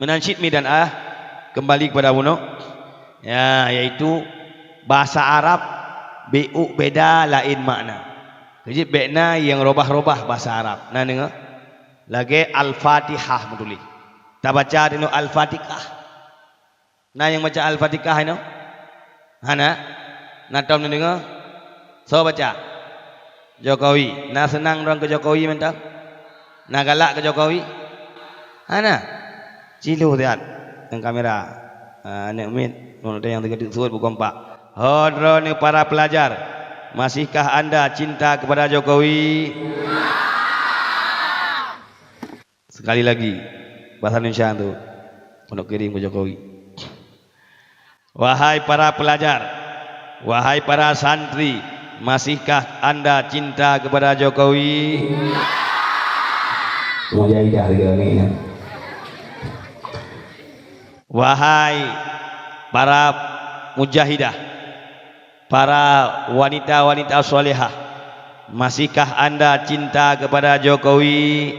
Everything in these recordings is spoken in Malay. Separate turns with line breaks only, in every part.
Menansyid mi dan kembali kepada Buno. Ya, yaitu bahasa Arab beda lain makna. Jadi bekna yang robah-robah bahasa Arab. Nah dengar. Lagi Al-Fatihah betul. Tak baca dulu Al-Fatihah. Nah yang baca Al-Fatihah ini. Hana. Nah tahu dengar. So baca. Jokowi. Nah senang orang ke Jokowi mental. Nah galak ke Jokowi. Hana. Cilu lihat yang kamera. Anak min. Ada yang dekat surat bukan Pak. Hodro ni para pelajar. Masihkah anda cinta kepada Jokowi? Sekali lagi bahasa Indonesia itu untuk kirim ke Jokowi. Wahai para pelajar, wahai para santri, masihkah anda cinta kepada Jokowi? Mujahidah ini. Wahai para mujahidah, para wanita-wanita solehah, masihkah anda cinta kepada Jokowi?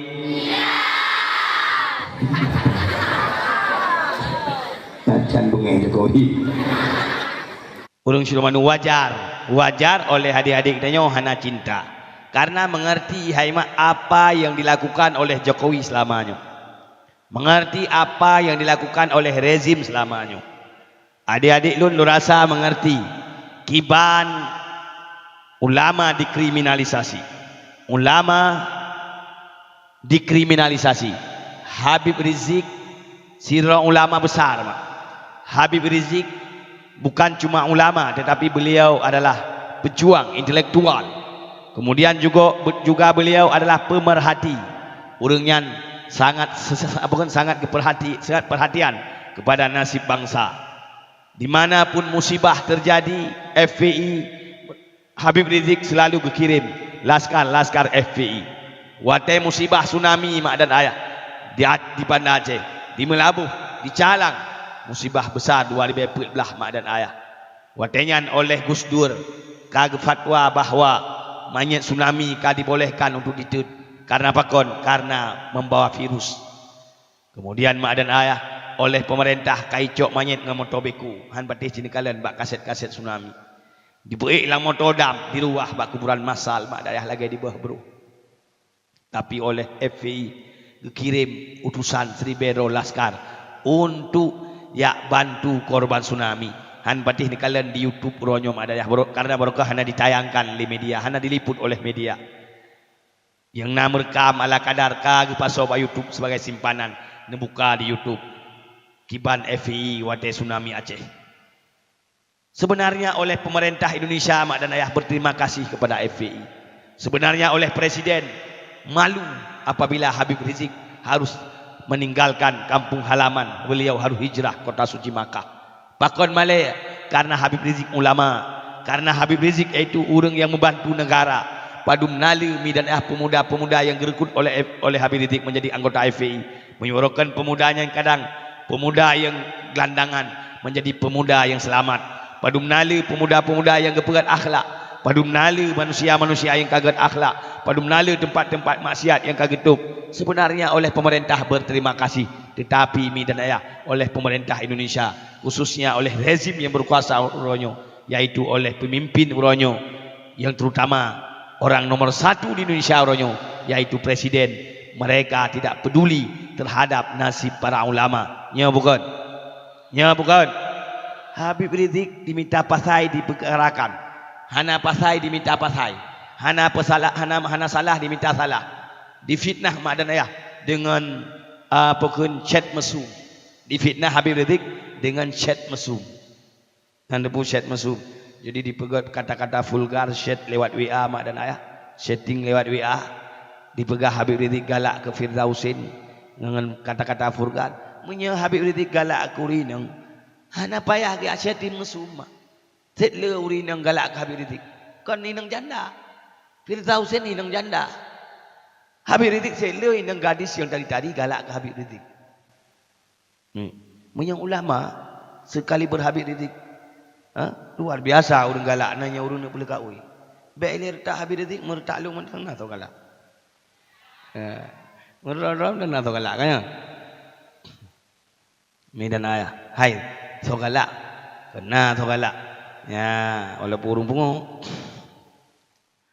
Can bengeng Jokowi. Urang Sulaiman wajar oleh adik-adik kita hana cinta karena mengerti haima apa yang dilakukan oleh Jokowi selamanya, mengerti apa yang dilakukan oleh rezim selamanya. Adik-adik lu rasa mengerti kiban ulama dikriminalisasi, Habib Rizik sirah ulama besar mak. Habib Rizik bukan cuma ulama tetapi beliau adalah pejuang intelektual. Kemudian juga beliau adalah pemerhati. Orangnya sangat perhatian kepada nasib bangsa. Dimanapun musibah terjadi, FPI Habib Rizik selalu berkirim laskar FPI. Watai musibah tsunami mak dan ayah di Banda Aceh, di Melabuh, di Calang, musibah besar 2014 mak dan ayah. Watenyan oleh Gus Dur kag fatwa bahawa mayat tsunami ka dibolehkan untuk ditut karena pakon karena membawa virus. Kemudian mak dan ayah oleh pemerintah kaicok mayat dengan motor beku han patih sini kalian bak kaset-kaset tsunami dibuik lang motor dam di ruah bak kuburan masal mak dan ayah lagi di bawah bro. Tapi oleh FPI dikirim utusan Sribero Laskar untuk ya bantu korban tsunami. Han patih ni kalian di YouTube ronyo mak dan ayah karena barokah hana ditayangkan di media, hana diliput oleh media. Yang nak merekam ala kadar ka pasok YouTube sebagai simpanan nebuka di YouTube. Kiban FPI wate tsunami Aceh. Sebenarnya oleh pemerintah Indonesia mak dan ayah berterima kasih kepada FPI. Sebenarnya oleh presiden malu apabila Habib Rizik harus meninggalkan kampung halaman, beliau harus hijrah kota suci Makkah. Pakon Malay karena Habib Rizik ulama, karena Habib Rizik itu orang yang membantu negara. Padum nali mi dan pemuda-pemuda yang direkrut oleh Habib Rizik menjadi anggota FPI, menyuarakan pemudanya yang kadang pemuda yang gelandangan menjadi pemuda yang selamat. Padum nali pemuda-pemuda yang berpegat akhlak, padum nali manusia-manusia yang kaget akhlak, padum nali tempat-tempat maksiat yang kagetuk. Sebenarnya oleh pemerintah berterima kasih, tetapi mi dan ayah oleh pemerintah Indonesia, khususnya oleh rezim yang berkuasa uronyo, yaitu oleh pemimpin uronyo yang terutama orang nomor satu di Indonesia uronyo, yaitu presiden. Mereka tidak peduli terhadap nasib para ulama. Ya bukan? Habib Rizik diminta pasai diperkarakan, hana pasai diminta pasai, hana salah diminta salah, difitnah mak dan ayah dengan pokon chat mesum, difitnah Habib Rizik dengan chat mesum, dan debu chat mesum. Jadi dipegat kata-kata vulgar chat lewat WA mak dan ayah, chatting lewat WA, dipegah Habib Rizik galak ke Firdausin dengan kata-kata vulgar. Munya Habib Rizik galak aku rinang, hana payah ke chatting mesum mak. Setle urinang galak ke Habib Rizik. Kon ninang janda, Firdausin ninang janda. Habib Rizik setle ninang gadis yang tadi-tadi galak ke Habib Rizik. Munya ulama sekali berhabib Rizik, luar biasa orang galak nanya orang nak boleh kawin. Baik ini retak Habib Rizik mertak lu mentang atau galak. Mertak dan atau galak kan? Medan ayah. Hai, so galak. Kena so galak. Ya, oleh purung pungo.